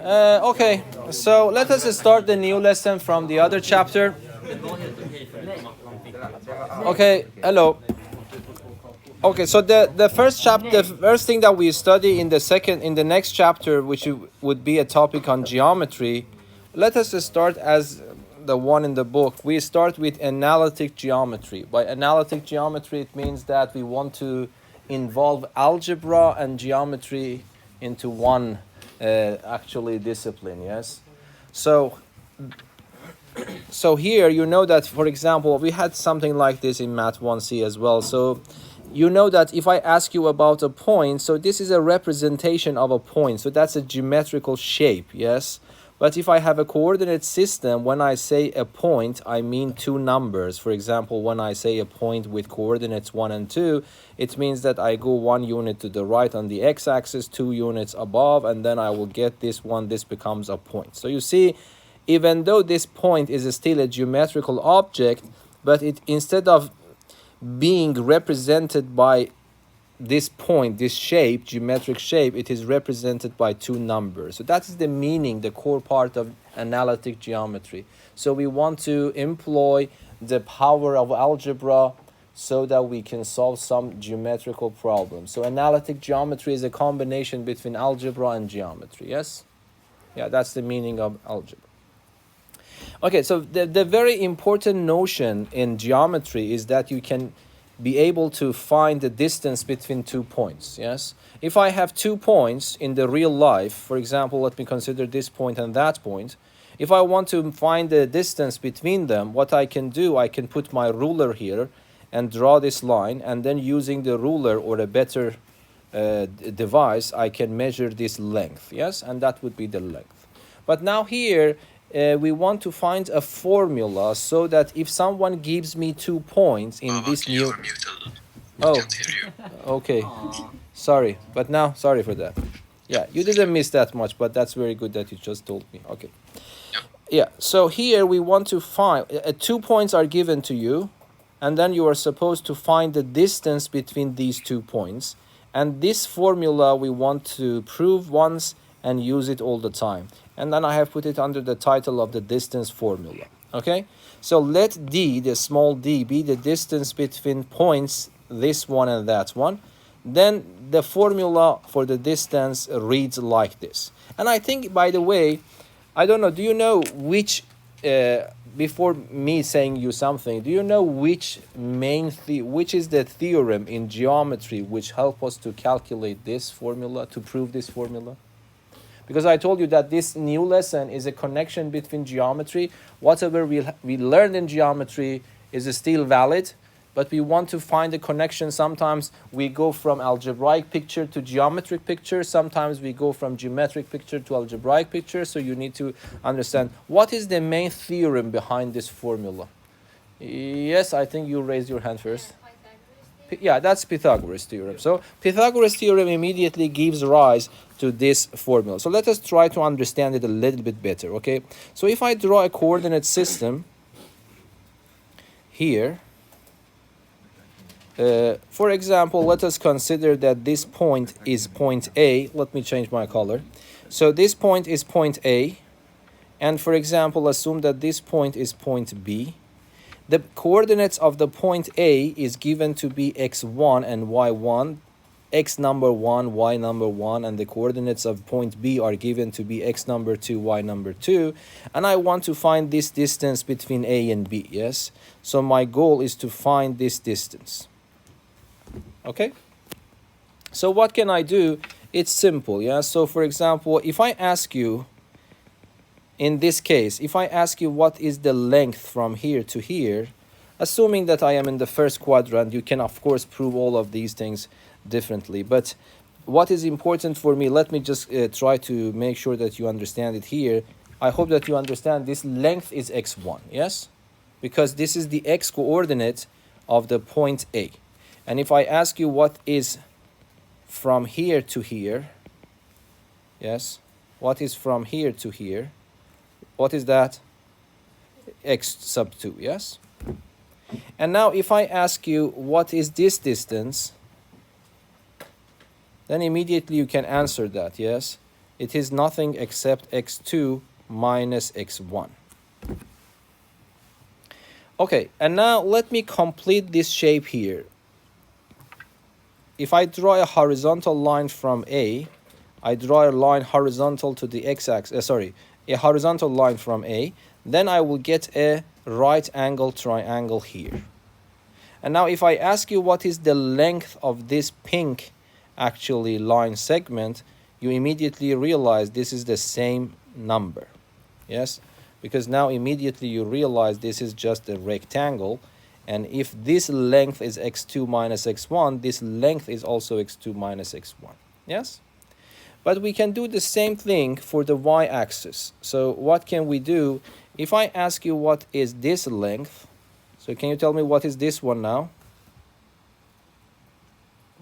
Okay, so let us start the new lesson from the other chapter. Okay, hello. Okay, so the first chapter, the first thing that we study in the next chapter, which would be a topic on geometry. Let us start as the one in the book. We start with analytic geometry. By analytic geometry, it means that we want to involve algebra and geometry into one actually discipline. Yes, so here you know that, for example, we had something like this in Math 1C as well. So you know that if I ask you about a point, so this is a representation of a point. So that's a geometrical shape, yes? But if I have a coordinate system, when I say a point, I mean two numbers. For example, when I say a point with coordinates 1 and 2, it means that I go 1 unit to the right on the x-axis, 2 units above, and then I will get this one. This becomes a point. So you see, even though this point is still a geometrical object, but it, instead of being represented by this point, this shape, geometric shape, it is represented by two numbers. So that is the meaning, the core part of analytic geometry. So we want to employ the power of algebra so that we can solve some geometrical problems. So analytic geometry is a combination between algebra and geometry, yes? Yeah, that's the meaning of algebra. Okay, so the very important notion in geometry is that you can be able to find the distance between 2 points, yes? If I have 2 points in the real life, for example, let me consider this point and that point. If I want to find the distance between them, what I can do, I can put my ruler here and draw this line, and then using the ruler or a better device, I can measure this length, yes? And that would be the length. But now here, we want to find a formula so that if someone gives me 2 points in this new... Oh, okay. Sorry, but now, sorry for that. Yeah, you didn't miss that much, but that's very good that you just told me. Okay. Yeah, so here we want to find... 2 points are given to you, and then you are supposed to find the distance between these 2 points. And this formula we want to prove once and use it all the time. And then I have put it under the title of the distance formula. Okay, so let d, the small d, be the distance between points, this one and that one. Then the formula for the distance reads like this. And I think, by the way, I don't know, do you know which, before me saying you something, do you know which which is the theorem in geometry which help us to calculate this formula, to prove this formula? Because I told you that this new lesson is a connection between geometry. Whatever we learned in geometry is still valid, but we want to find a connection. Sometimes we go from algebraic picture to geometric picture. Sometimes we go from geometric picture to algebraic picture. So you need to understand what is the main theorem behind this formula. Yes, I think you raised your hand first. Yeah, that's Pythagoras theorem. So Pythagoras theorem immediately gives rise to this formula. So let us try to understand it a little bit better, okay? So if I draw a coordinate system here, for example, let us consider that this point is point A. Let me change my color. So this point is point A. And for example, assume that this point is point B. The coordinates of the point A is given to be x1 and y1, x number 1, y number 1, and the coordinates of point B are given to be x number 2, y number 2. And I want to find this distance between A and B, yes? So my goal is to find this distance. Okay? So what can I do? It's simple, yeah? So for example, if I ask you, in this case, if I ask you what is the length from here to here, assuming that I am in the first quadrant, you can of course prove all of these things differently. But what is important for me, let me just try to make sure that you understand it here. I hope that you understand this length is x1, yes? Because this is the x coordinate of the point A. And if I ask you what is from here to here, yes? What is from here to here? What is that? X sub 2, yes? And now if I ask you what is this distance, then immediately you can answer that, yes? it is nothing except x2 minus x1. Okay, and now let me complete this shape here. If I draw a horizontal line from A, I draw a line horizontal to the x-axis, a horizontal line from A, then I will get a right angle triangle here. And now if I ask you what is the length of this pink actually line segment, you immediately realize this is the same number. Yes? Because now immediately you realize this is just a rectangle, and if this length is x2 minus x1, this length is also x2 minus x1. Yes? But we can do the same thing for the y-axis. So what can we do? If I ask you what is this length, so can you tell me what is this one now?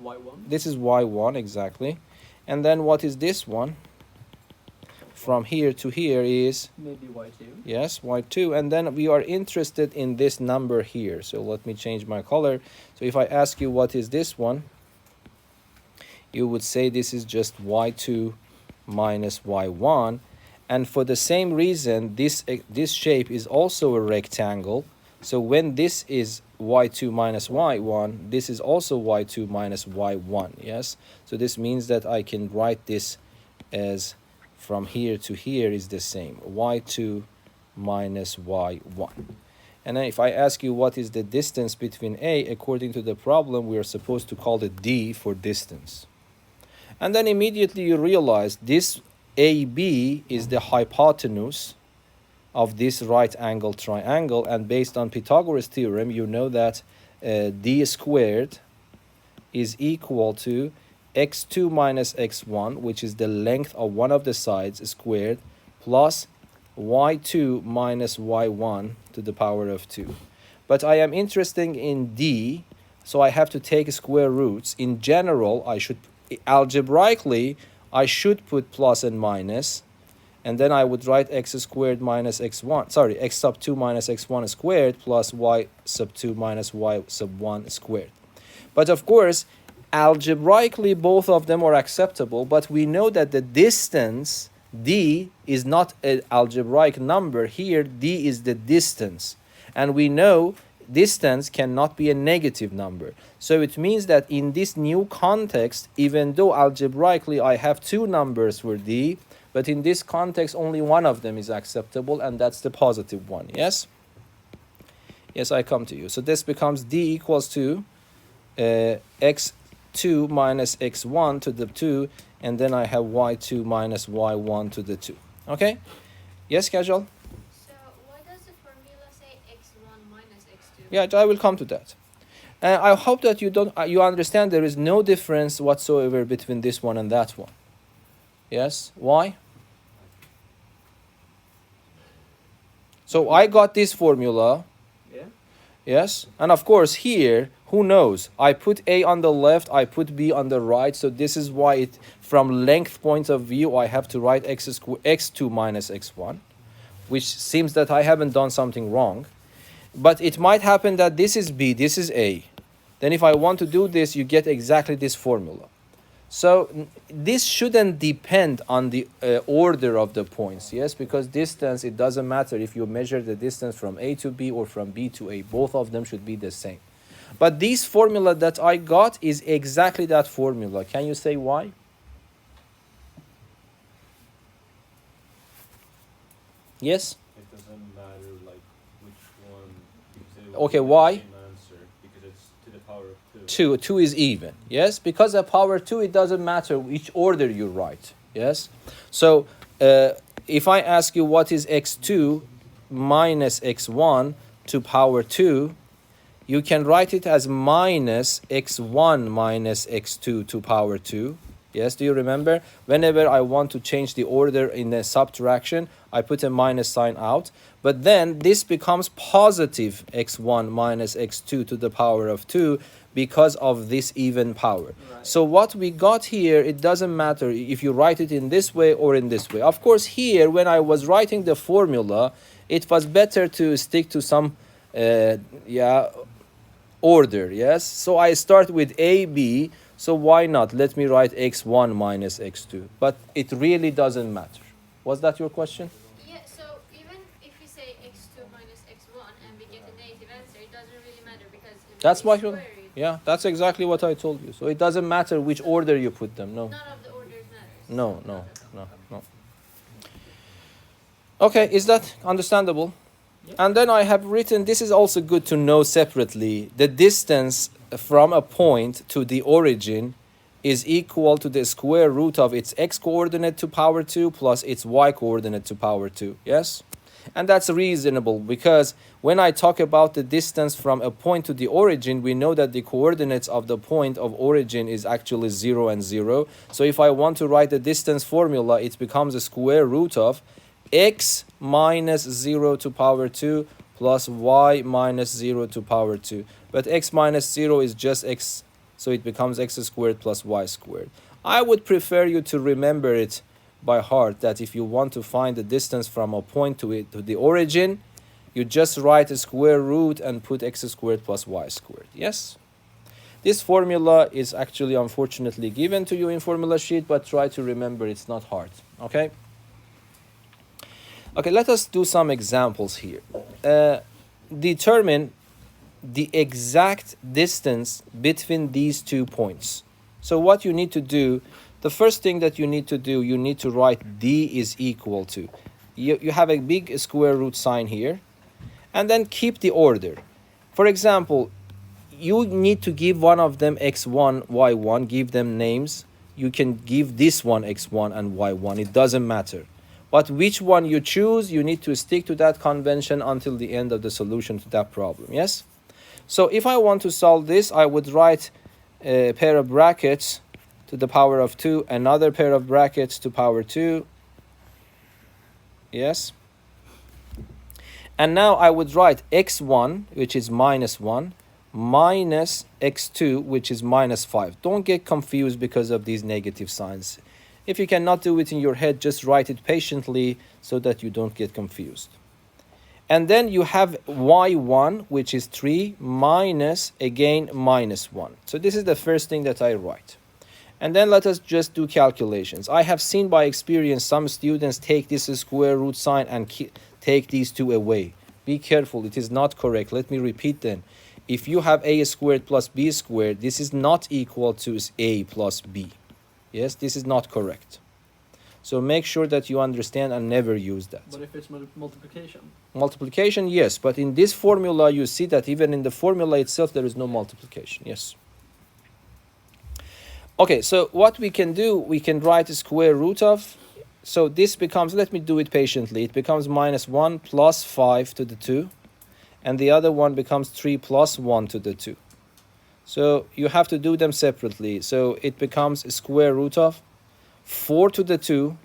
y1. This is y1, exactly. And then what is this one? From here to here is? Maybe y2. Yes, y2. And then we are interested in this number here. So let me change my color. So if I ask you what is this one, you would say this is just y2 minus y1. And for the same reason, this shape is also a rectangle. So when this is y2 minus y1, this is also y2 minus y1, yes? So this means that I can write this as from here to here is the same, y2 minus y1. And then if I ask you what is the distance between A, according to the problem, we are supposed to call it D for distance. And then immediately you realize this AB is the hypotenuse of this right angle triangle, and based on Pythagoras theorem, you know that D squared is equal to x2 minus x1, which is the length of one of the sides squared, plus y2 minus y1 to the power of 2. But I am interested in D, so I have to take square roots. In general, algebraically, I should put plus and minus, and then I would write x squared minus x1, x sub 2 minus x1 squared plus y sub 2 minus y sub 1 squared. But of course, algebraically, both of them are acceptable, but we know that the distance, d, is not an algebraic number. Here, d is the distance. And we know distance cannot be a negative number. So it means that in this new context, even though algebraically I have two numbers for d, but in this context only one of them is acceptable, and that's the positive one. Yes? Yes, I come to you. So this becomes d equals to x2 minus x1 to the 2, and then I have y2 minus y1 to the 2. Okay? Yes, Kajal? So why does the formula say x1 minus x2? Yeah, I will come to that. I hope that you understand there is no difference whatsoever between this one and that one. Yes? Why? So I got this formula. Yeah. Yes? And of course here, who knows? I put A on the left, I put B on the right. So this is why from length point of view, I have to write x2 minus x1, which seems that I haven't done something wrong. But it might happen that this is B, this is A. Then if I want to do this, you get exactly this formula. So this shouldn't depend on the order of the points, yes? Because distance, it doesn't matter if you measure the distance from A to B or from B to A. Both of them should be the same. But this formula that I got is exactly that formula. Can you say why? Yes? It doesn't matter like which one. Because it Okay, will be why? the same answer, because it's to the power of 2. 2 is even. Yes? Because of power 2, it doesn't matter which order you write. Yes? So if I ask you what is x2 minus x1 to power 2, you can write it as minus x1 minus x2 to power 2. Yes, do you remember? Whenever I want to change the order in the subtraction, I put a minus sign out. But then this becomes positive x1 minus x2 to the power of 2 because of this even power. Right. So what we got here, it doesn't matter if you write it in this way or in this way. Of course, here, when I was writing the formula, it was better to stick to some order, yes? So I start with AB, So why not? Let me write x1 minus x2. But it really doesn't matter. Was that your question? Yeah, so even if we say x2 minus x1 and we get a negative answer, it doesn't really matter because if That's we why square it, yeah, that's exactly what I told you. So it doesn't matter which order you put them. No. none of the orders matters. No. Okay, is that understandable? And then I have written, this is also good to know separately, the distance from a point to the origin is equal to the square root of its x coordinate to power 2 plus its y coordinate to power 2. Yes? And that's reasonable because when I talk about the distance from a point to the origin, we know that the coordinates of the point of origin is actually 0 and 0. So if I want to write the distance formula, it becomes a square root of x minus 0 to power 2 plus y minus 0 to power 2. But x minus 0 is just x, so it becomes x squared plus y squared. I would prefer you to remember it by heart, that if you want to find the distance from a point to the origin, you just write a square root and put x squared plus y squared. Yes? This formula is actually unfortunately given to you in formula sheet, but try to remember it's not hard. Okay? Okay, let us do some examples here. Determine the exact distance between these 2 points. So what you need to do, the first thing that you need to do, you need to write d is equal to. You have a big square root sign here, and then keep the order. For example, you need to give one of them x1, y1, give them names. You can give this one x1 and y1, it doesn't matter. But which one you choose, you need to stick to that convention until the end of the solution to that problem, yes? So if I want to solve this, I would write a pair of brackets to the power of 2, another pair of brackets to power 2, yes? And now I would write x1, which is minus 1, minus x2, which is minus 5. Don't get confused because of these negative signs. If you cannot do it in your head, just write it patiently so that you don't get confused. And then you have y1, which is 3, minus, again, minus 1. So this is the first thing that I write. And then let us just do calculations. I have seen by experience some students take this square root sign and take these two away. Be careful, it is not correct. Let me repeat then. If you have a squared plus b squared, this is not equal to a plus b. Yes, this is not correct. So make sure that you understand and never use that. But if it's multiplication? Multiplication, yes. But in this formula, you see that even in the formula itself, there is no multiplication. Yes. Okay, so what we can do, we can write a square root of. So this becomes, let me do it patiently. It becomes minus 1 plus 5 to the 2. And the other one becomes 3 plus 1 to the 2. So you have to do them separately. So it becomes a square root of 4 to the 2.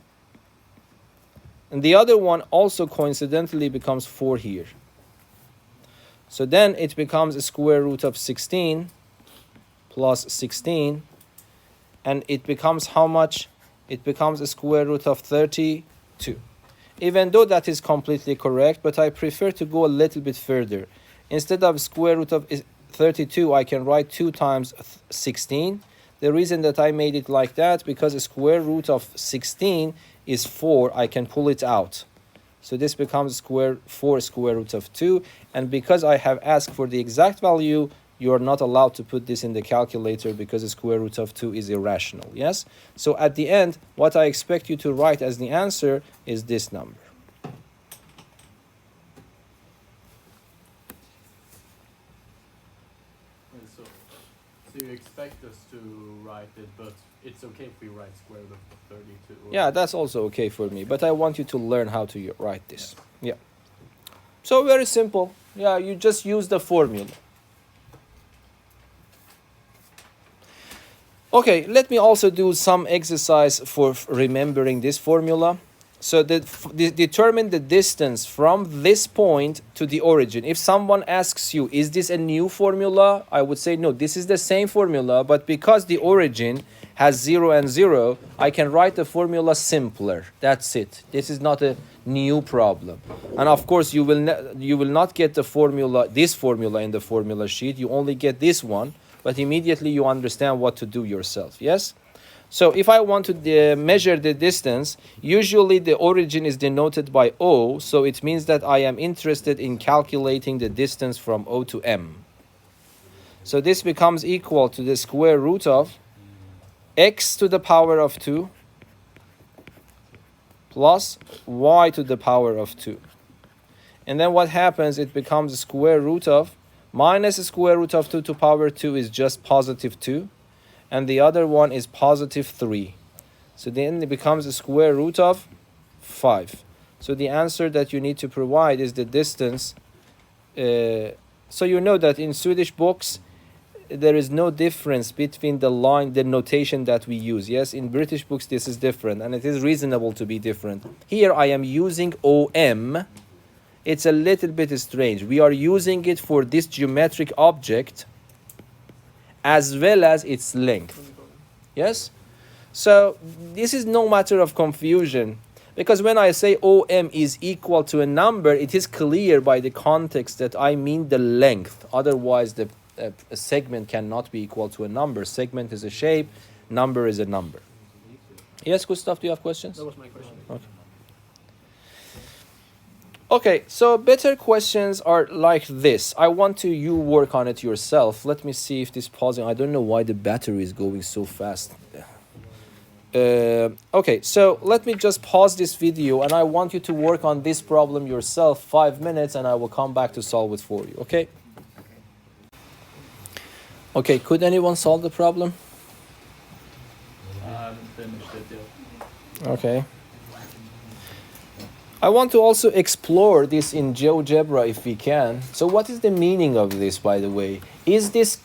And the other one also coincidentally becomes 4 here. So then it becomes a square root of 16 plus 16. And it becomes how much? It becomes a square root of 32. Even though that is completely correct, but I prefer to go a little bit further. Instead of square root of 32, I can write 2 times 16. The reason that I made it like that, because a square root of 16 is 4, I can pull it out. So this becomes 4 square root of 2. And because I have asked for the exact value, you are not allowed to put this in the calculator because the square root of 2 is irrational. Yes? So at the end, what I expect you to write as the answer is this number. And so you expect us to write it, but it's okay if we write square root of 32? Yeah, that's also okay for me. But I want you to learn how to write this. Yeah. So very simple. Yeah, you just use the formula. Okay, let me also do some exercise for remembering this formula. So determine the distance from this point to the origin. If someone asks you, is this a new formula? I would say, no, this is the same formula, but because the origin has 0 and 0, I can write the formula simpler. That's it. This is not a new problem. And of course, you will not get the formula, this formula in the formula sheet. You only get this one. but immediately you understand what to do yourself. Yes? So if I want to measure the distance, usually the origin is denoted by O, so it means that I am interested in calculating the distance from O to M. So this becomes equal to the square root of x to the power of 2 plus y to the power of 2. And then what happens, it becomes the square root of minus the square root of 2 to power 2 is just positive 2. And the other one is positive 3. So then it becomes the square root of 5. So the answer that you need to provide is the distance. So you know that in Swedish books, there is no difference between the line, the notation that we use. Yes, in British books, this is different, and it is reasonable to be different. Here, I am using OM. It's a little bit strange. We are using it for this geometric object as well as its length. Yes? So this is no matter of confusion, because when I say OM is equal to a number, it is clear by the context that I mean the length. Otherwise, a segment cannot be equal to a number. Segment is a shape, number is a number. Yes, Gustav, do you have questions? That was my question. Okay. Okay, so better questions are like this. I want you work on it yourself. Let me see if this pausing. I don't know why the battery is going so fast. Okay, so let me just pause this video, and I want you to work on this problem yourself, 5 minutes, and I will come back to solve it for you. Okay? Okay, could anyone solve the problem? I haven't finished it yet. Okay. I want to also explore this in GeoGebra if we can. So what is the meaning of this, by the way? Is this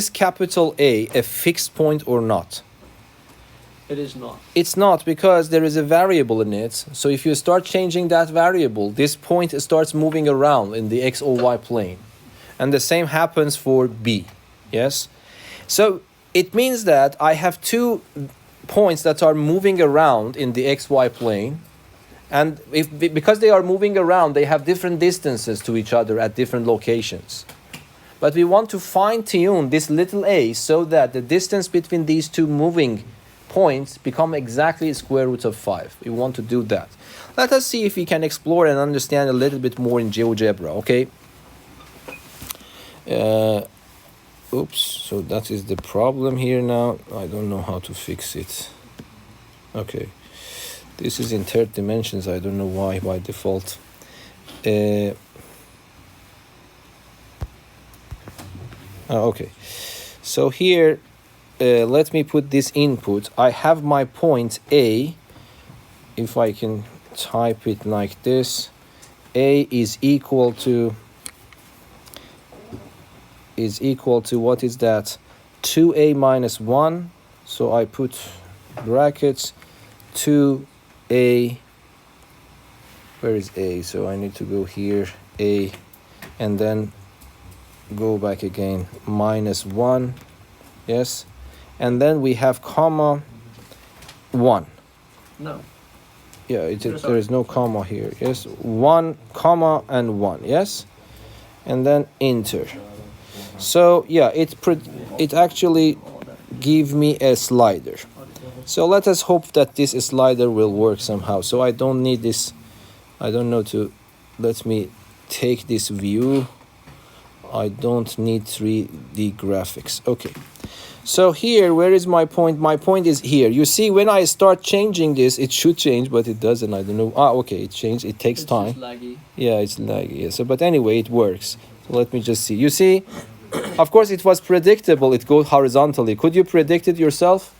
capital A fixed point or not? It is not. It's not, because there is a variable in it. So if you start changing that variable, this point starts moving around in the x or y plane. And the same happens for B. Yes? So it means that I have 2 points that are moving around in the xy plane. And because they are moving around, they have different distances to each other at different locations. But we want to fine-tune this little a so that the distance between these 2 moving points become exactly square root of 5. We want to do that. Let us see if we can explore and understand a little bit more in GeoGebra, okay? Oops, so that is the problem here now. I don't know how to fix it. Okay. This is in 3rd dimensions. I don't know why by default. Okay. So here, let me put this input. I have my point A. If I can type it like this, A is equal to what is that? 2A minus 1. So I put brackets 2A. Where is A? So I need to go here, A, and then go back again, minus 1. Yes, and then we have comma 1. No. Yeah, there is no comma here. Yes, 1 comma and 1. Yes, and then enter. So yeah, it actually give me a slider. So let us hope that this slider will work somehow. So I don't need this. I don't know to. Let me take this view. I don't need 3D graphics. Okay. So here, where is my point? My point is here. You see, when I start changing this, it should change, but it doesn't. I don't know. Okay, it changed. It takes time. It's laggy. Yeah, it's laggy. Yeah. So, but anyway, it works. So let me just see. You see, of course, it was predictable. It goes horizontally. Could you predict it yourself?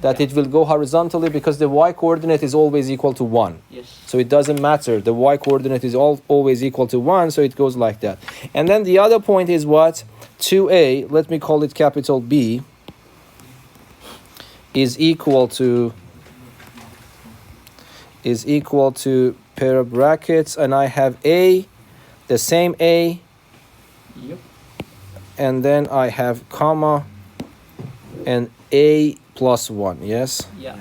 That it will go horizontally because the y coordinate is always equal to 1. Yes. So it doesn't matter. The y coordinate is always equal to 1, so it goes like that. And then the other point is what? 2a, let me call it capital B, is equal to pair of brackets, and I have a, the same a, Yep. and then I have comma and a plus 1. Yes? Yeah.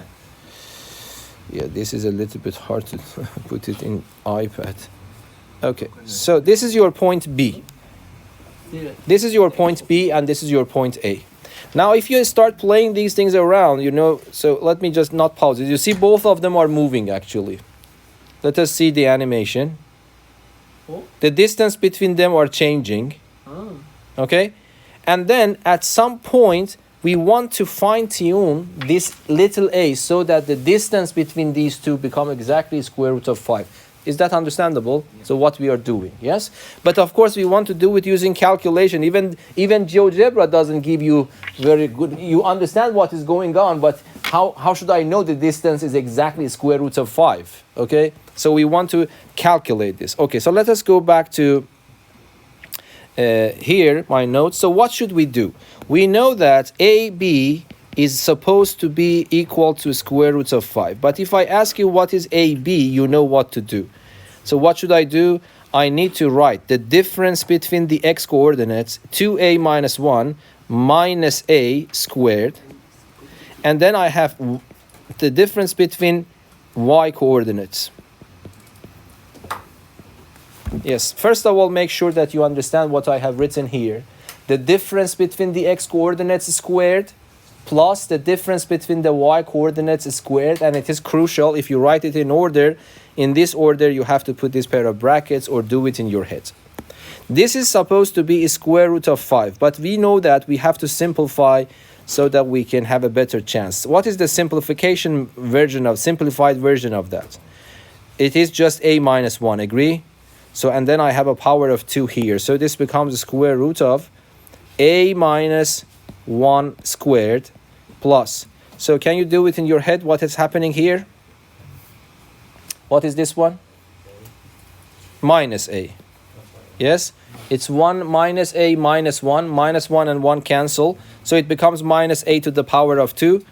Yeah, this is a little bit hard to put it in iPad. Okay, so this is your point B. Yeah. This is your point B and this is your point A. Now, if you start playing these things around, you know, so let me just not pause it. You see both of them are moving actually. Let us see the animation. Oh. The distance between them are changing. Ah. Okay? And then at some point, we want to fine tune this little a so that the distance between these two become exactly square root of 5. Is that understandable? Yeah. So what we are doing, yes? But of course we want to do it using calculation. Even GeoGebra doesn't give you very good, you understand what is going on, but how should I know the distance is exactly square root of 5? Okay? So we want to calculate this. Okay, so let us go back to here, my notes. So what should we do? We know that AB is supposed to be equal to square root of 5. But if I ask you what is AB, you know what to do. So what should I do? I need to write the difference between the x coordinates, 2a minus 1 minus a squared. And then I have the difference between y coordinates. Yes, first of all, make sure that you understand what I have written here. The difference between the x coordinates squared plus the difference between the y coordinates squared, and it is crucial if you write it in order. In this order, you have to put this pair of brackets or do it in your head. This is supposed to be a square root of 5, but we know that we have to simplify so that we can have a better chance. What is the simplification version of, simplified version of that? It is just a minus 1, agree? So, and then I have a power of 2 here. So this becomes the square root of a minus 1 squared plus. So can you do it in your head what is happening here? What is this one? Minus a. Yes? It's 1 minus a minus 1. Minus 1 and 1 cancel. So it becomes minus a to the power of 2.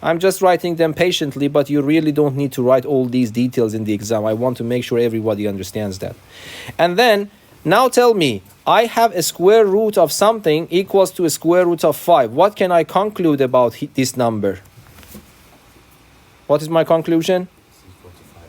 I'm just writing them patiently, but you really don't need to write all these details in the exam. I want to make sure everybody understands that. And then, now tell me, I have a square root of something equals to a square root of 5. What can I conclude about this number? What is my conclusion?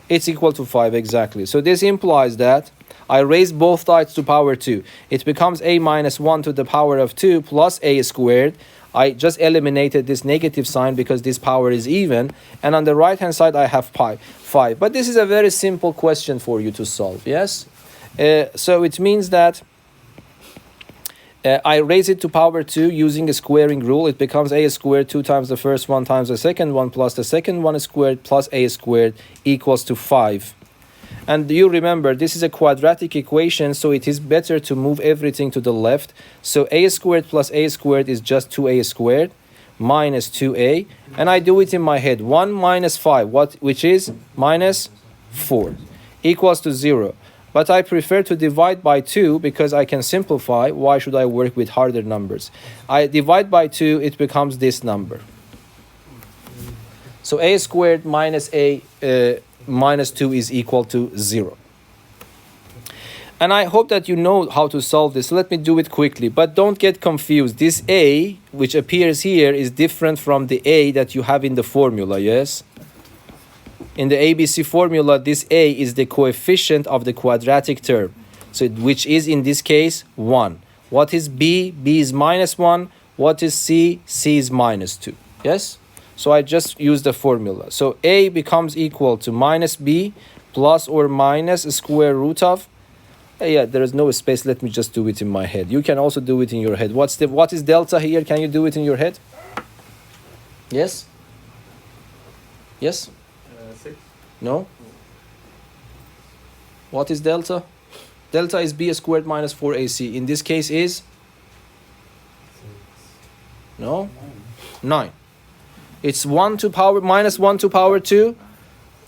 It's equal to 5, exactly. So this implies that I raise both sides to power 2. It becomes a minus 1 to the power of 2 plus a squared. I just eliminated this negative sign because this power is even. And on the right hand side, I have 5. But this is a very simple question for you to solve, yes? So it means that I raise it to power 2 using a squaring rule. It becomes a squared 2 times the first one times the second one plus the second one squared plus a squared equals to 5. And you remember, this is a quadratic equation, so it is better to move everything to the left. So a squared plus a squared is just 2a squared minus 2a. And I do it in my head. 1 minus 5, which is minus 4, equals to 0. But I prefer to divide by 2 because I can simplify. Why should I work with harder numbers? I divide by 2, it becomes this number. So a squared minus a minus 2 is equal to 0. And I hope that you know how to solve this. Let me do it quickly, but don't get confused. This a, which appears here, is different from the a that you have in the formula, yes? In the ABC formula, this a is the coefficient of the quadratic term, so which is in this case 1. What is b? B is minus 1. What is c? C is minus 2, yes? So I just use the formula. So a becomes equal to minus b plus or minus a square root of, yeah, there is no space. Let me just do it in my head. You can also do it in your head. What is delta here? Can you do it in your head? Yes? Yes? 6. No? What is delta? Delta is b squared minus 4ac. In this case is? No? 9. It's 1 to power minus 1 to power 2,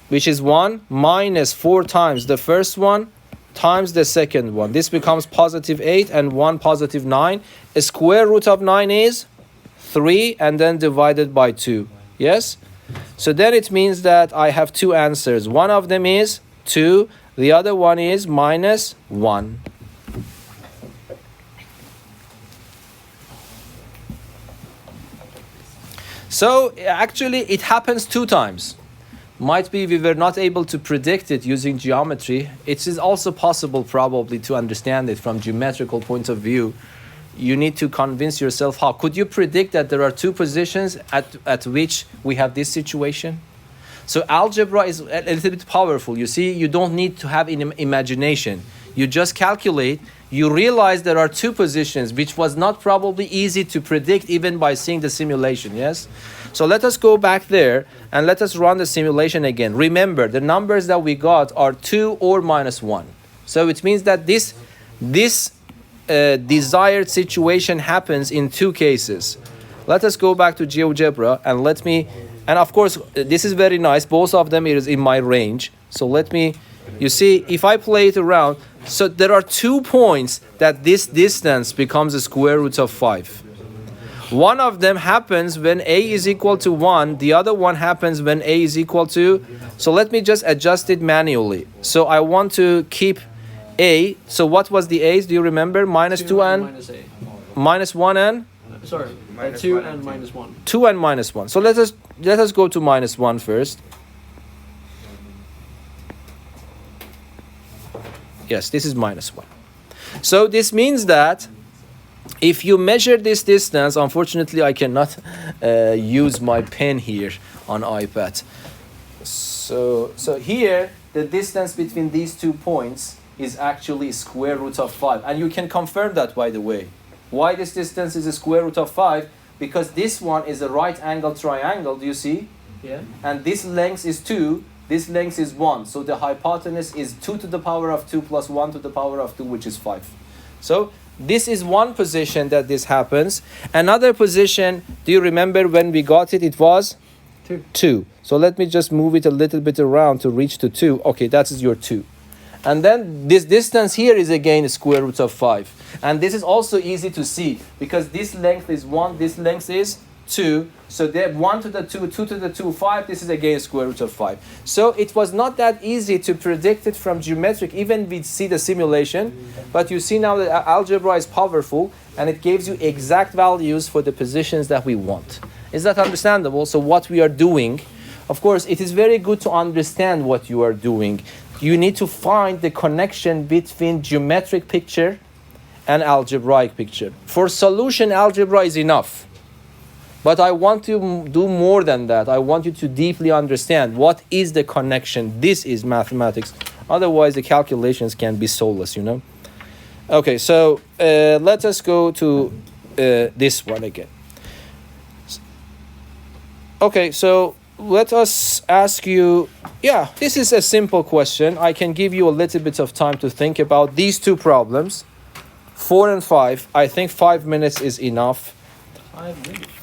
which is 1 minus 4 times the first one times the second one. This becomes positive 8 and 1 positive 9. A square root of 9 is 3 and then divided by 2. Yes? So then it means that I have two answers. One of them is 2. The other one is minus 1. So actually it happens 2 times. Might be we were not able to predict it using geometry. It is also possible probably to understand it from geometrical point of view. You need to convince yourself how. Could you predict that there are two positions at which we have this situation? So algebra is a little bit powerful. You see, you don't need to have an imagination. You just calculate. You realize there are two positions, which was not probably easy to predict even by seeing the simulation, yes? So let us go back there and let us run the simulation again. Remember, the numbers that we got are 2 or minus 1. So it means that this desired situation happens in two cases. Let us go back to GeoGebra and and of course, this is very nice. Both of them is in my range. So you see, if I play it around, so there are 2 points that this distance becomes a square root of 5. One of them happens when a is equal to 1. The other one happens when a is equal to... So let me just adjust it manually. So I want to keep a. So what was the a's? Do you remember? Minus 2 and... Minus a. Minus 1 and... Sorry, Minus 2 1 and and minus 1. 2 and minus 1. So let us go to minus 1 first. Yes, this is minus 1. So this means that if you measure this distance, unfortunately I cannot use my pen here on iPad. So here the distance between these 2 points is actually square root of 5. And you can confirm that, by the way. Why this distance is a square root of 5? Because this one is a right angle triangle, do you see? Yeah. And this length is 2, this length is 1. So the hypotenuse is 2 to the power of 2 plus 1 to the power of 2, which is 5. So this is one position that this happens. Another position, do you remember when we got it? It was 2. So let me just move it a little bit around to reach to 2. Okay, that is your 2. And then this distance here is again a square root of 5. And this is also easy to see because this length is 1, this length is 2. So they have 1 to the 2, 2 to the 2, 5. This is again square root of 5. So it was not that easy to predict it from geometric, even we see the simulation. But you see now that algebra is powerful and it gives you exact values for the positions that we want. Is that understandable? So what we are doing, of course, it is very good to understand what you are doing. You need to find the connection between geometric picture and algebraic picture. For solution, algebra is enough. But I want to do more than that. I want you to deeply understand what is the connection. This is mathematics. Otherwise, the calculations can be soulless, you know. Okay, so let us go to this one again. Okay, so let us ask you, this is a simple question. I can give you a little bit of time to think about these two problems. 4 and 5. I think 5 minutes is enough. 5 minutes.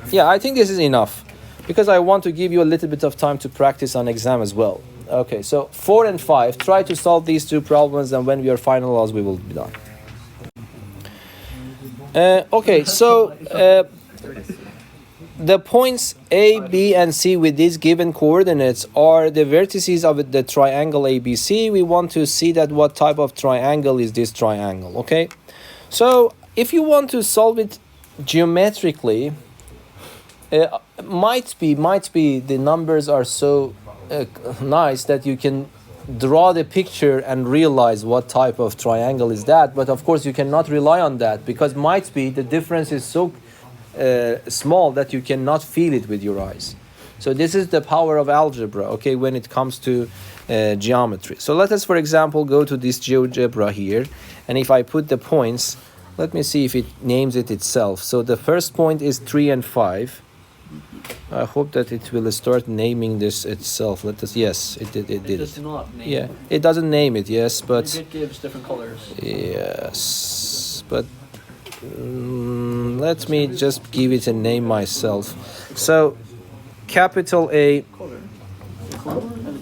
Yeah, I think this is enough because I want to give you a little bit of time to practice on exam as well. Okay, so 4 and 5. Try to solve these two problems and when we are finalized, we will be done. Okay, so the points A, B, and C with these given coordinates are the vertices of the triangle ABC. We want to see that what type of triangle is this triangle, okay? So if you want to solve it geometrically, might be the numbers are so nice that you can draw the picture and realize what type of triangle is that. But of course, you cannot rely on that because might be the difference is so small that you cannot feel it with your eyes. So this is the power of algebra, okay, when it comes to geometry. So let us, for example, go to this GeoGebra here. And if I put the points, let me see if it names it itself. So the first point is 3 and 5. I hope that it will start naming this itself. Yes, it did. It does not name it. It doesn't name it, yes, but... It gives different colors. Yes, but... let me just give it a name myself. So, capital A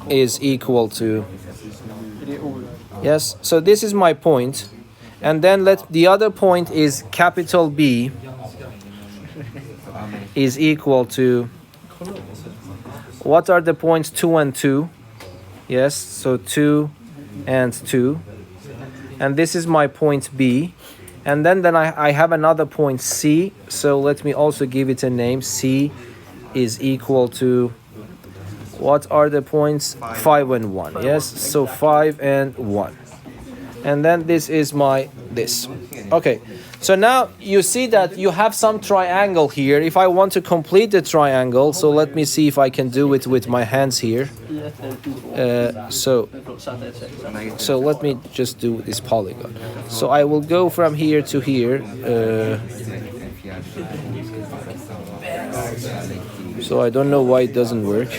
is equal to... Yes, so this is my point. And then the other point is capital B is equal to... What are the points 2 and 2? Yes, so 2 and 2. And this is my point B. And then I have another point C. So let me also give it a name. C is equal to What are the points? 5 and 1. Yes, so 5 and 1. And then this is my this. Okay, so now you see that you have some triangle here. If I want to complete the triangle, so let me see if I can do it with my hands here. So let me just do this polygon. So I will go from here to here. So I don't know why it doesn't work.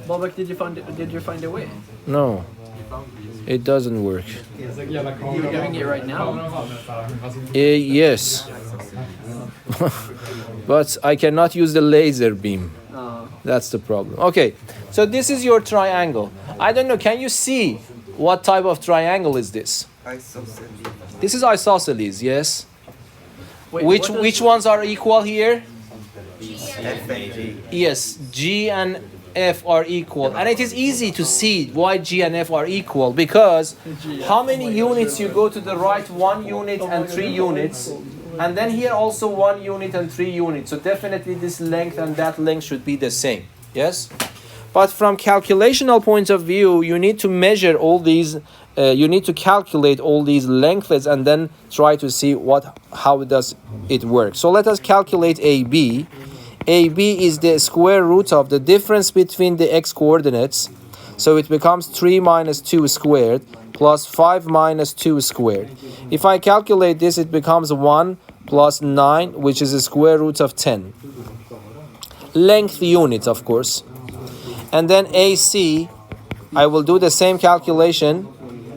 Babak, did you find a way? No, it doesn't work. You're doing it right now. Yes. But I cannot use the laser beam. That's the problem. Okay, so this is your triangle. I don't know, can you see what type of triangle is this? This is isosceles, yes. Wait, Which ones are equal here? F and G. Yes, G and F are equal. And it is easy to see why G and F are equal, because how many units you go to the right? 1 unit and 3 units. And then here also 1 unit and 3 units. So definitely this length and that length should be the same. Yes? But from calculational point of view, you need to measure all these, you need to calculate all these lengths and then try to see how does it work. So let us calculate AB. AB is the square root of the difference between the x coordinates. So it becomes 3 minus 2 squared plus 5 minus 2 squared. If I calculate this, it becomes 1 plus 9, which is the square root of 10. Length units, of course. And then AC, I will do the same calculation.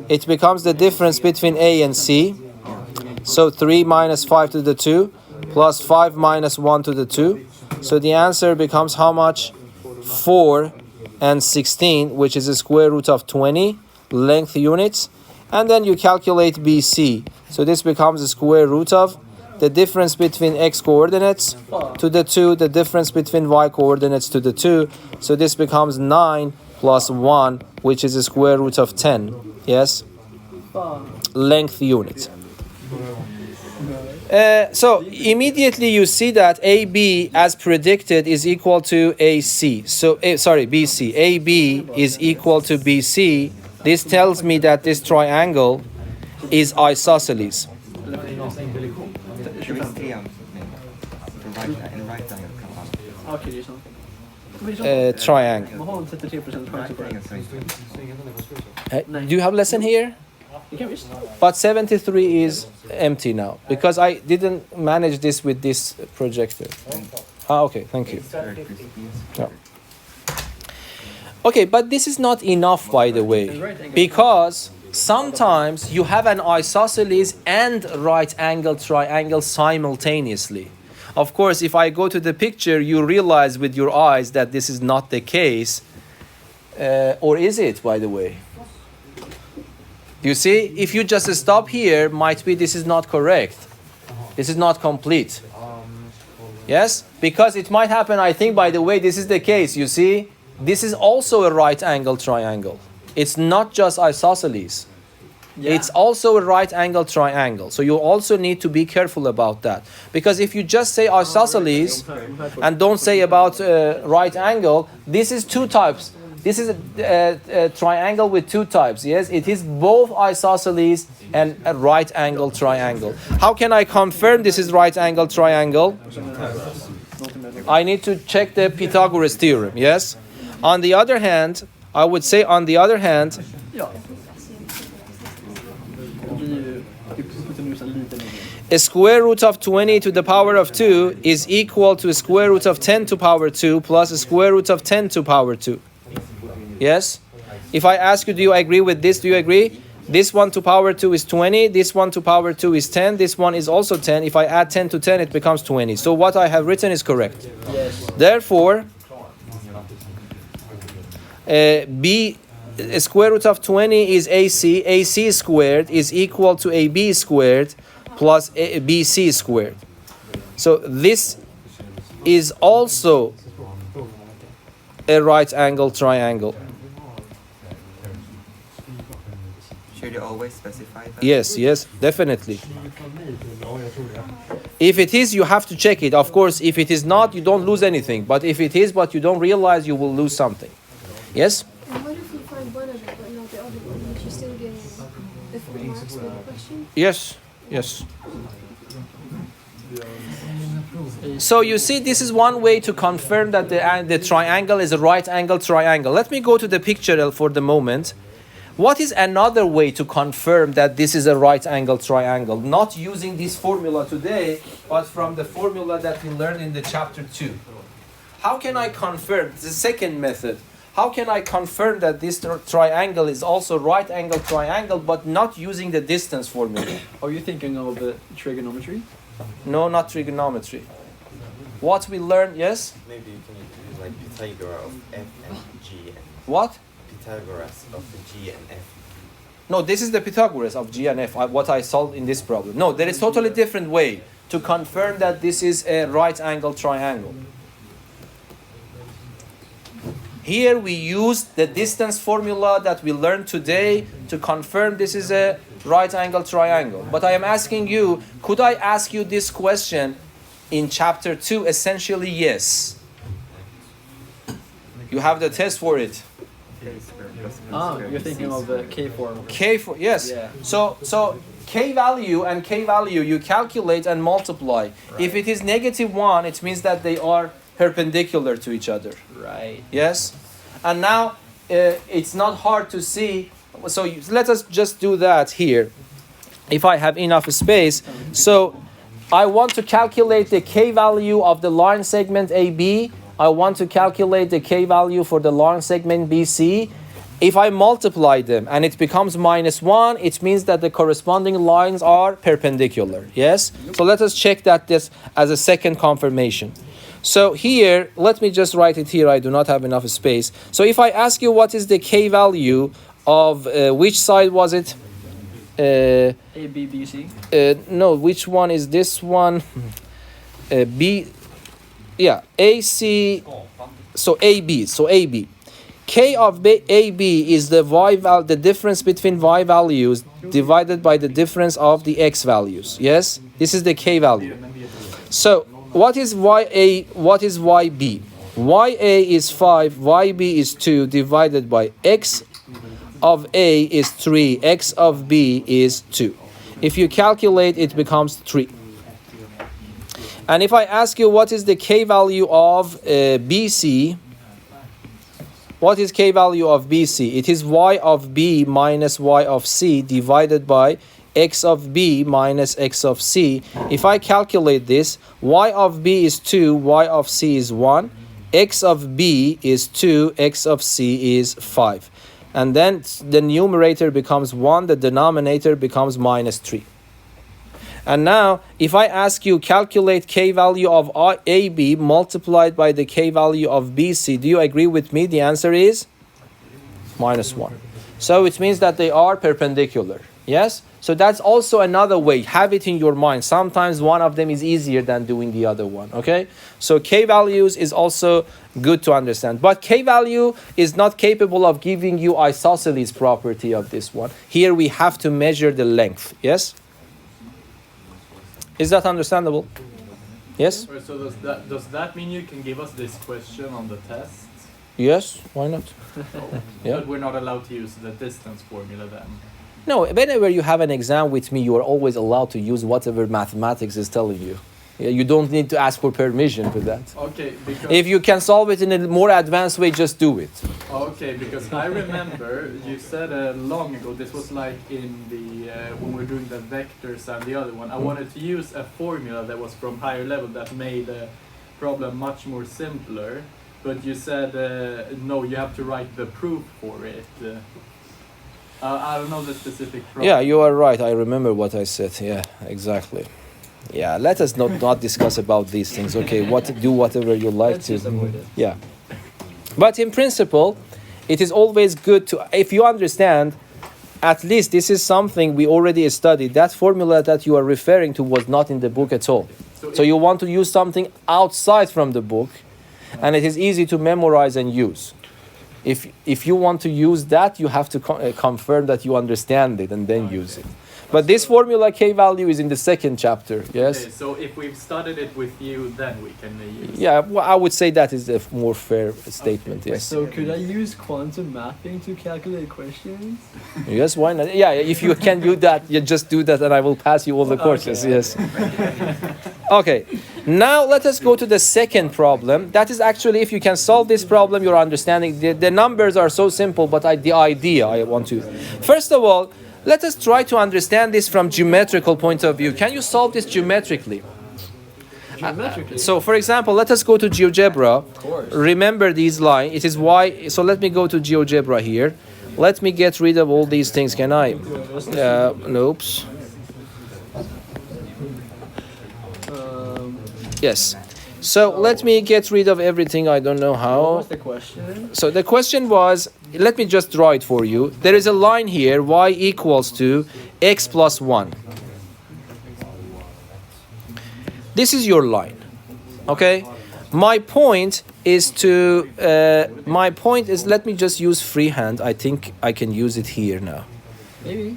It becomes the difference between A and C. So 3 minus 5 to the 2 plus 5 minus 1 to the 2. So the answer becomes how much? 4 and 16, which is the square root of 20 length units. And then you calculate BC. So this becomes the square root of the difference between x coordinates to the 2, the difference between y coordinates to the 2. So this becomes 9 plus 1, which is the square root of 10. Yes? Length unit. So immediately you see that AB as predicted is equal to AC. So BC. AB is equal to BC. This tells me that this triangle is isosceles. Triangle. Do you have lesson here? But 73 is empty now because I didn't manage this with this projector. Okay, thank you. Yeah. Okay, but this is not enough, by the way, because sometimes you have an isosceles and right angle triangle simultaneously. Of course, if I go to the picture, you realize with your eyes that this is not the case. Or is it, by the way? You see, if you just stop here, might be this is not correct. This is not complete. Yes? Because it might happen, I think, by the way, this is the case. You see, this is also a right angle triangle. It's not just isosceles. Yeah. It's also a right angle triangle. So you also need to be careful about that. Because if you just say isosceles and don't say about right angle, this is two types. This is a triangle with two types. Yes, it is both isosceles and a right angle triangle. How can I confirm this is right angle triangle? I need to check the Pythagoras theorem. Yes. On the other hand, I would say on the other hand, a square root of 20 to the power of 2 is equal to a square root of 10 to power 2 plus a square root of 10 to power 2. Yes? If I ask you, do you agree with this? Do you agree? This one to power 2 is 20. This one to power 2 is 10. This one is also 10. If I add 10 to 10, it becomes 20. So what I have written is correct. Yes. Therefore, a square root of 20 is AC. AC squared is equal to AB squared plus BC squared. So this is also a right angle triangle. Should you always specify that? Yes, yes, definitely. If it is, you have to check it. Of course, if it is not, you don't lose anything. But if it is, but you don't realize, you will lose something. Yes? And what if you find one of it but not the other one? Would you still get the full marks for the question? Yes, yes. So you see, this is one way to confirm that the triangle is a right angle triangle. Let me go to the picture for the moment. What is another way to confirm that this is a right angle triangle? Not using this formula today, but from the formula that we learned in the chapter 2. How can I confirm, the second method, how can I confirm that this triangle is also right angle triangle, but not using the distance formula? Are you thinking of trigonometry? No, not trigonometry. What we learned, yes? Maybe you can use like Pythagoras of F and G. And What? Pythagoras of the G and F. No, this is the Pythagoras of G and F, what I solved in this problem. No, there is totally different way to confirm that this is a right angle triangle. Here we use the distance formula that we learned today to confirm this is a right angle triangle. But I am asking you, could I ask you this question in chapter 2? Essentially, yes. You have the test for it. You're thinking of the K form. K for, yes. Yeah. So K value and K value you calculate and multiply. Right. If it is -1, it means that they are perpendicular to each other. Right. Yes? And now it's not hard to see. So let us just do that here. If I have enough space. So I want to calculate the K value of the line segment AB. I want to calculate the K value for the line segment BC. If I multiply them and it becomes -1, it means that the corresponding lines are perpendicular. Yes? So let us check that this as a second confirmation. So here, let me just write it here. I do not have enough space. So if I ask you what is the K value of which side was it? A, B, B, C. No, which one is this one? B. Yeah, AC. So AB. So AB. K of AB is the the difference between Y values divided by the difference of the X values. Yes, this is the K value. So what is YA? What is YB? YA is 5. YB is 2 divided by X of A is 3. X of B is 2. If you calculate, it becomes 3. And if I ask you what is the K value of BC, what is K value of BC? It is Y of B minus Y of C divided by X of B minus X of C. If I calculate this, Y of B is 2, Y of C is 1, X of B is 2, X of C is 5. And then the numerator becomes 1, the denominator becomes -3. And now, if I ask you calculate K value of AB multiplied by the K value of BC, do you agree with me? The answer is -1. So it means that they are perpendicular. Yes? So that's also another way. Have it in your mind. Sometimes one of them is easier than doing the other one. Okay? So K values is also good to understand. But K value is not capable of giving you isosceles property of this one. Here we have to measure the length. Yes? Is that understandable? Yes? So does that mean you can give us this question on the test? Yes, why not? Yeah. But we're not allowed to use the distance formula then? No, whenever you have an exam with me, you are always allowed to use whatever mathematics is telling you. Yeah, you don't need to ask for permission for that. Okay, because... If you can solve it in a more advanced way, just do it. Okay, because I remember you said long ago, this was like in the, when we were doing the vectors and the other one, I wanted to use a formula that was from higher level that made the problem much more simpler. But you said, no, you have to write the proof for it. I don't know the specific problem. Yeah, you are right. I remember what I said. Yeah, exactly. Yeah, let us not discuss about these things. Okay, do whatever you like Let's to. just avoid it. Yeah, but in principle, it is always good to, if you understand, at least this is something we already studied. That formula that you are referring to was not in the book at all. So you want to use something outside from the book, and it is easy to memorize and use. If you want to use that, you have to confirm that you understand it and then use it. But this formula K value is in the second chapter, yes? Okay, so if we've studied it with you, then we can use Yeah, well, I would say that is a more fair statement, Okay. yes. So could I use quantum mapping to calculate questions? Yes, why not? Yeah, if you can do that, you just do that and I will pass you all the courses, Okay. yes. Okay, now let us go to the second problem. That is actually, if you can solve this problem, you're understanding. The numbers are so simple, but the idea I want to. First of all, let us try to understand this from geometrical point of view. Can you solve this geometrically? Geometrically. So, for example, let us go to GeoGebra. Of course. Remember these lines. It is y. So let me go to GeoGebra here. Let me get rid of all these things. Can I? Nope. Yes. So let me get rid of everything. I don't know What how. was the question? So the question was, let me just draw it for you. There is a line here, y equals to x plus 1. This is your line, okay? My point is let me just use freehand. I think I can use it here now. Maybe.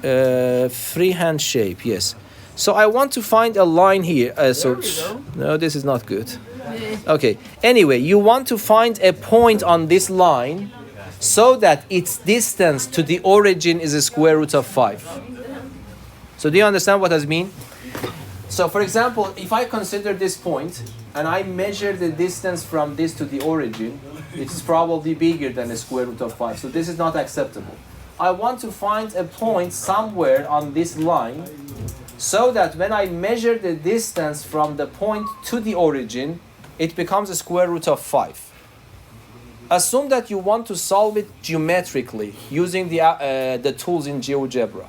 Freehand shape, yes. So I want to find a line here. There we go. No, this is not good. Okay, anyway, you want to find a point on this line so that its distance to the origin is a square root of 5. So do you understand what I mean? So for example, if I consider this point and I measure the distance from this to the origin, it's probably bigger than the square root of 5. So this is not acceptable. I want to find a point somewhere on this line so that when I measure the distance from the point to the origin, it becomes a square root of 5. Assume that you want to solve it geometrically using the tools in GeoGebra.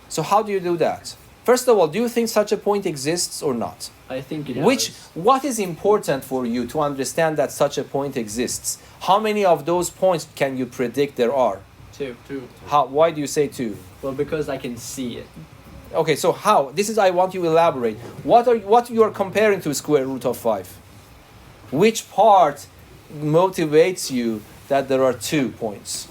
So how do you do that? First of all, do you think such a point exists or not? I think it does. What is important for you to understand that such a point exists? How many of those points can you predict there are? Two. Why do you say 2? Well, because I can see it. Okay, so how? This is I want you to elaborate. What you are comparing to square root of 5? Which part motivates you that there are 2 points?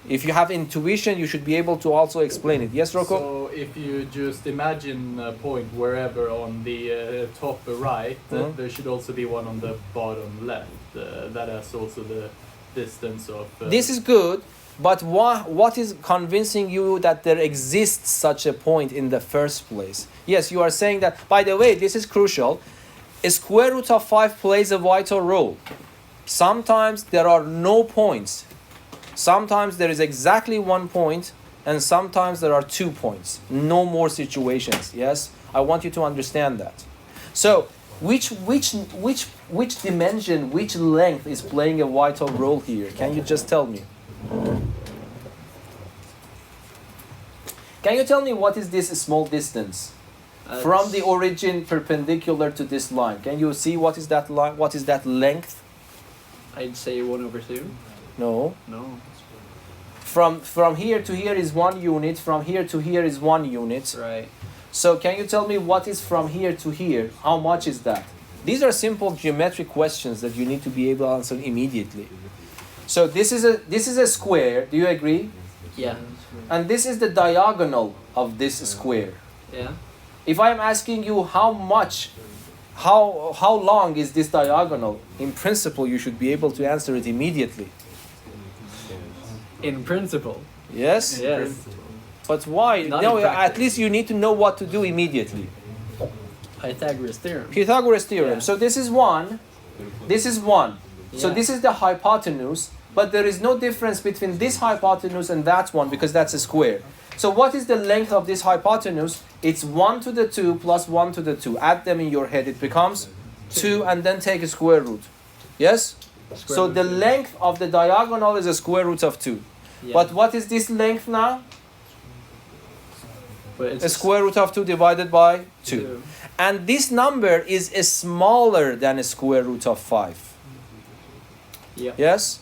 If you have intuition, you should be able to also explain it. Yes, Rocco? So if you just imagine a point wherever on the top right, there should also be one on the bottom left. That has also the distance of... This is good, but what is convincing you that there exists such a point in the first place? Yes, you are saying that, by the way, this is crucial. A square root of 5 plays a vital role. Sometimes there are no points. Sometimes there is exactly 1 point, and sometimes there are 2 points. No more situations. Yes, I want you to understand that. So, which dimension, which length is playing a vital role here? Can you just tell me? Can you tell me what is this small distance from the origin perpendicular to this line? Can you see what is that line? What is that length? I'd say 1/2. No. No. From here to here is 1 unit. From here to here is 1 unit. Right. So can you tell me what is from here to here? How much is that? These are simple geometric questions that you need to be able to answer immediately. So this is a square. Do you agree? Yeah. And this is the diagonal of this square. Yeah. If I am asking you how long is this diagonal, in principle you should be able to answer it immediately. In principle. Yes? Yes. But why? Not No, in practice. at least you need to know what to do immediately. Pythagoras theorem. Pythagoras theorem. Yeah. So this is 1. This is 1. So Yeah. this is the hypotenuse, but there is no difference between this hypotenuse and that one because that's a square. So what is the length of this hypotenuse? It's 1 to the 2 plus 1 to the 2. Add them in your head. It becomes 2 and then take a square root. Yes? So the length of the diagonal is a square root of 2. Yeah. But what is this length now? But it's A square root of 2 divided by 2. And this number is smaller than a square root of 5. Yeah. Yes?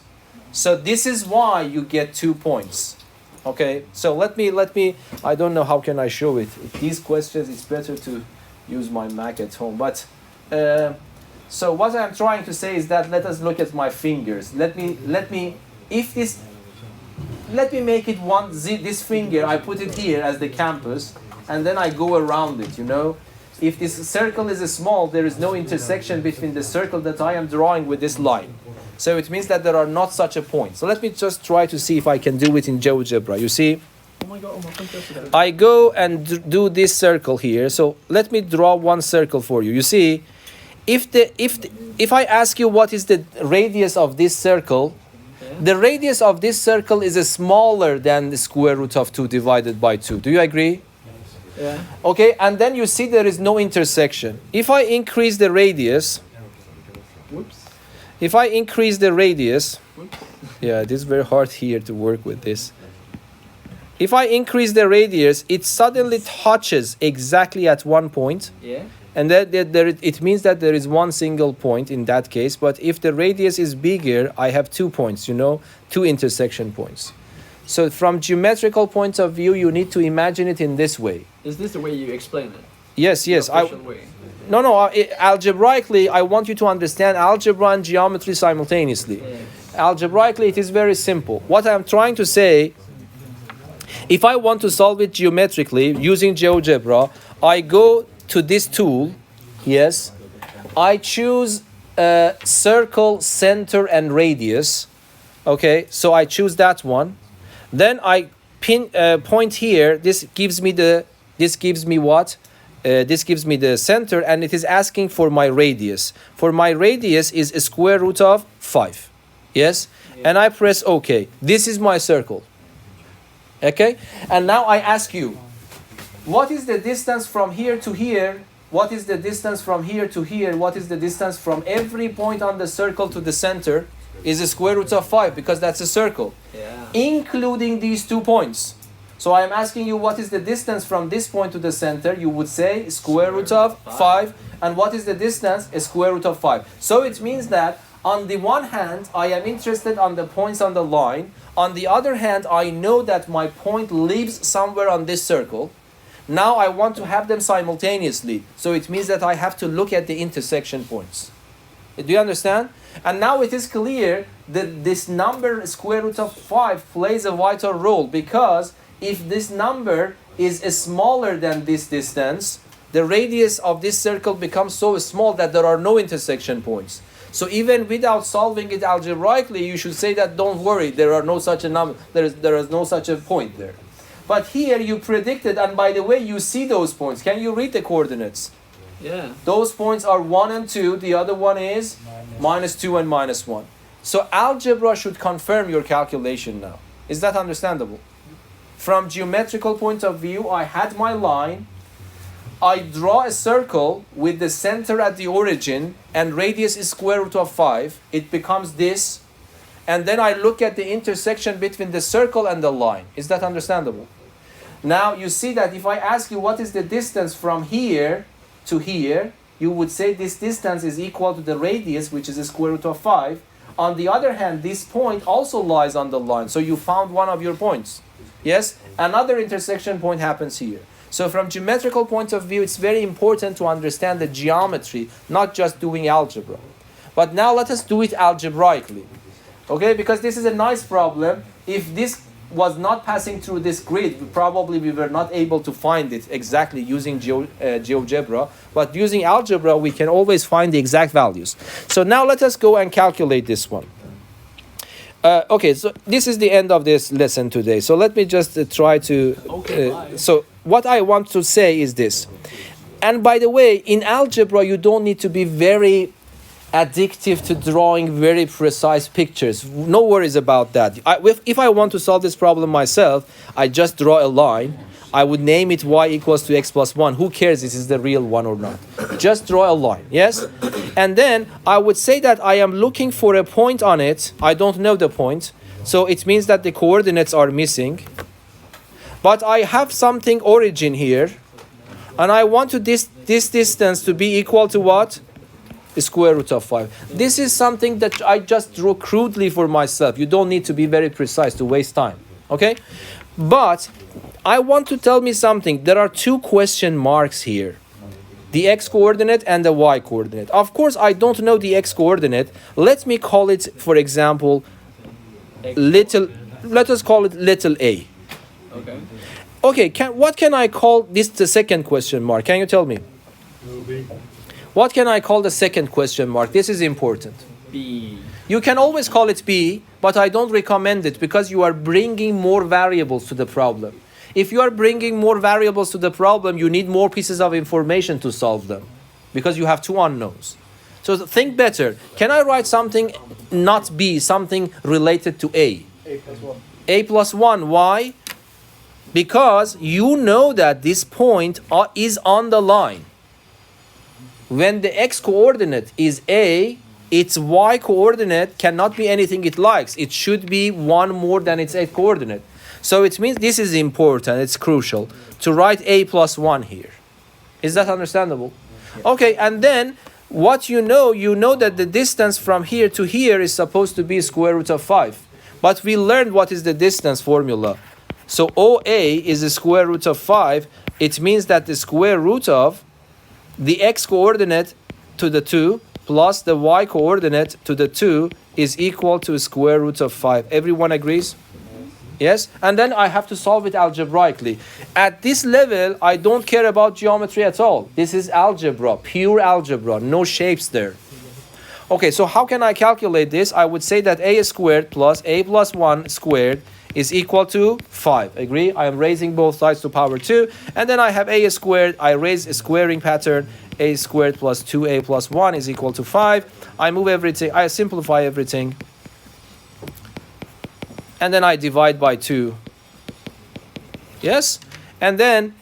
So this is why you get 2 points. Okay? So let me I don't know how can I show it. These questions it's better to use my Mac at home. But so what I'm trying to say is that let us look at my fingers. Let me if this, let me make it this finger, I put it here as the campus, and then I go around it, you know. If this circle is small, there is no intersection between the circle that I am drawing with this line. So it means that there are not such a point. So let me just try to see if I can do it in GeoGebra. You see, I go and do this circle here. So let me draw one circle for you. You see, if I ask you what is the radius of this circle, the radius of this circle is smaller than the square root of 2 divided by 2. Do you agree? Yeah. Okay, and then you see there is no intersection. If I increase the radius, yeah, it is very hard here to work with this. If I increase the radius, it suddenly touches exactly at one point. Yeah. And it means that there is one single point in that case. But if the radius is bigger, I have 2 points, you know, 2 intersection points. So from geometrical point of view, you need to imagine it in this way. Is this the way you explain it? Yes. The official way? No. Algebraically, I want you to understand algebra and geometry simultaneously. Yeah. Algebraically, it is very simple. What I am trying to say, if I want to solve it geometrically using GeoGebra, I go to this tool. Yes, I choose circle, center, and radius. Okay, so I choose that one. Then I point here. This gives me the center, and it is asking for my radius. For my radius is a square root of 5. Yes, and I press OK. This is my circle. Okay, and now I ask you, what is the distance from here to here? What is the distance from here to here? What is the distance from every point on the circle to the center? Is a square root of 5, because that's a circle. Yeah. Including these 2 points. So I'm asking you, what is the distance from this point to the center? You would say square root of 5. And what is the distance? A square root of 5. So it means that on the one hand, I am interested on the points on the line. On the other hand, I know that my point lives somewhere on this circle. Now I want to have them simultaneously. So it means that I have to look at the intersection points. Do you understand? And now it is clear that this number square root of 5 plays a vital role, because if this number is smaller than this distance, the radius of this circle becomes so small that there are no intersection points. So even without solving it algebraically, you should say that don't worry, there are no such a number, there is no such a point there. But here you predicted, and by the way, you see those points. Can you read the coordinates? Yeah. Those points are 1 and 2. The other one is -2 and -1. So algebra should confirm your calculation now. Is that understandable? From geometrical point of view, I had my line. I draw a circle with the center at the origin, and radius is square root of 5. It becomes this. And then I look at the intersection between the circle and the line. Is that understandable? Now you see that if I ask you what is the distance from here to here, you would say this distance is equal to the radius, which is the square root of 5. On the other hand, this point also lies on the line. So you found one of your points. Yes? Another intersection point happens here. So from geometrical point of view, it's very important to understand the geometry, not just doing algebra. But now let us do it algebraically. Okay? Because this is a nice problem. If this was not passing through this grid, probably we were not able to find it exactly using GeoGebra. But using algebra, we can always find the exact values. So now let us go and calculate this one. Okay, so this is the end of this lesson today. So let me just try to... so what I want to say is this. And by the way, in algebra, you don't need to be very addictive to drawing very precise pictures. No worries about that. If I want to solve this problem myself, I just draw a line. I would name it y equals to x plus 1. Who cares if this is the real one or not? Just draw a line, yes? And then I would say that I am looking for a point on it. I don't know the point. So it means that the coordinates are missing. But I have something origin here. And I want this distance to be equal to what? The square root of 5. This is something that I just drew crudely for myself. You don't need to be very precise to waste time. Okay? But I want to tell me something. There are 2 question marks here. The x coordinate and the y coordinate. Of course, I don't know the x coordinate. Let me call it, for example, little, let us call it little a. Okay. Okay, what can I call this the second question mark? Can you tell me? What can I call the second question mark? This is important. B. You can always call it B, but I don't recommend it because you are bringing more variables to the problem. If you are bringing more variables to the problem, you need more pieces of information to solve them because you have two unknowns. So think better. Can I write something not B, something related to A? A plus 1. A plus 1. Why? Because you know that this point is on the line. When the x coordinate is A, its y coordinate cannot be anything it likes. It should be one more than its x coordinate. So it means this is important, it's crucial to write A plus 1 here. Is that understandable? Okay, and then what you know that the distance from here to here is supposed to be square root of 5. But we learned what is the distance formula. So OA is the square root of 5. It means that the square root of the x coordinate to the 2 plus the y coordinate to the 2 is equal to square root of 5. Everyone agrees? Yes? And then I have to solve it algebraically. At this level, I don't care about geometry at all. This is algebra, pure algebra, no shapes there. Okay, so how can I calculate this? I would say that a squared plus a plus 1 squared is equal to 5. Agree? I am raising both sides to power 2. And then I have a squared. I raise a squaring pattern. A squared plus 2a plus 1 is equal to 5. I move everything. I simplify everything. And then I divide by 2. Yes? And then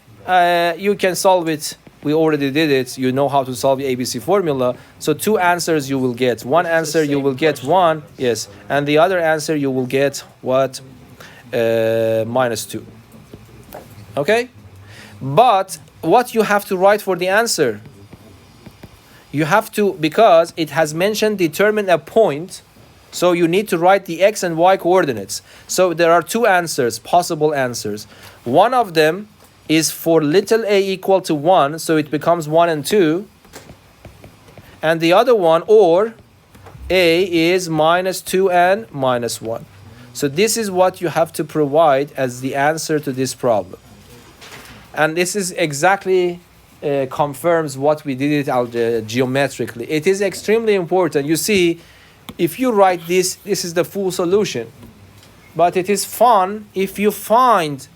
you can solve it. We already did it. You know how to solve the ABC formula. So 2 answers you will get. One answer you will get 1. Yes. And the other answer you will get what? Minus 2. Okay? But what you have to write for the answer? You have to, because it has mentioned determine a point, so you need to write the x and y coordinates. So there are 2 answers, possible answers. One of them is for little a equal to 1, so it becomes 1 and 2. And the other one, or a is minus 2 and minus 1. So this is what you have to provide as the answer to this problem. And this is exactly confirms what we did it geometrically. It is extremely important. You see, if you write this, this is the full solution. But it is fun if you find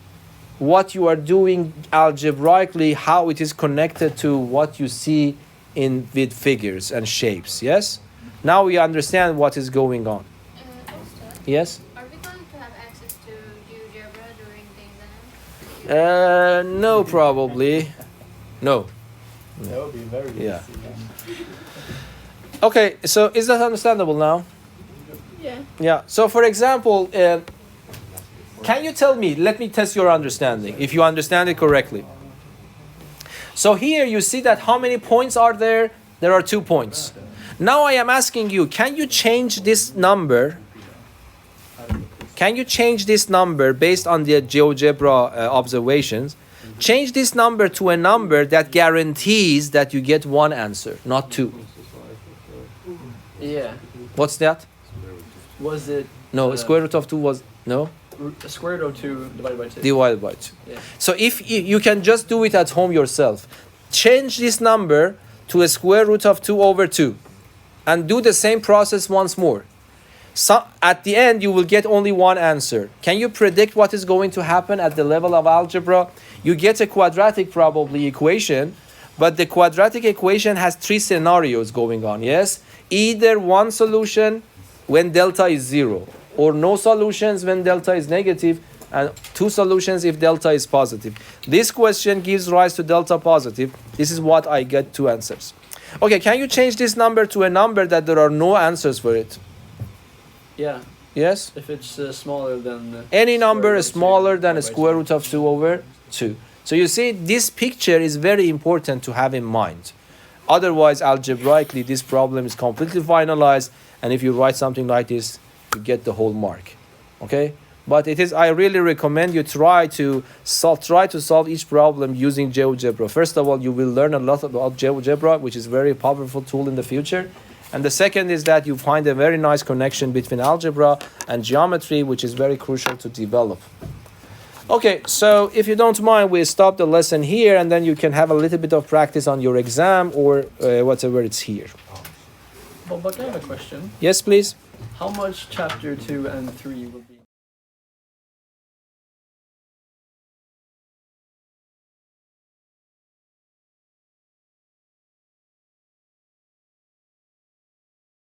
what you are doing algebraically, how it is connected to what you see in with figures and shapes. Yes? Now we understand what is going on. Esther, Yes? are we going to have access to GeoGebra during the exam? No, probably. No. That would be very Yeah. easy. Okay, so is that understandable now? Yeah. Yeah. So for example, can you tell me, let me test your understanding, if you understand it correctly. So here you see that how many points are there? There are 2 points. Now I am asking you, can you change this number? Can you change this number based on the GeoGebra observations? Change this number to a number that guarantees that you get 1 answer, not 2. Yeah. What's that? Was it No, square root of 2 was, no? square root of 2 divided by 2? Divided by 2. Yeah. So if you can just do it at home yourself, change this number to a square root of 2 over 2 and do the same process once more. So at the end, you will get only 1 answer. Can you predict what is going to happen at the level of algebra? You get a quadratic probably equation, but the quadratic equation has 3 scenarios going on, yes? Either one solution when delta is 0, or no solutions when delta is negative, and 2 solutions if delta is positive. This question gives rise to delta positive. This is what I get 2 answers. Okay, can you change this number to a number that there are no answers for it? Yeah. Yes? If it's smaller than... Any number is smaller than a square root of 2 over 2. So you see, this picture is very important to have in mind. Otherwise, algebraically, this problem is completely finalized. And if you write something like this, you get the whole mark. Okay? But it is, I really recommend you try to solve each problem using GeoGebra. First of all, you will learn a lot about GeoGebra, which is a very powerful tool in the future. And the second is that you find a very nice connection between algebra and geometry, which is very crucial to develop. Okay, so if you don't mind, we stop the lesson here, and then you can have a little bit of practice on your exam or whatever it's here. But I have a question. Yes, please. How much chapter 2 and 3 will be?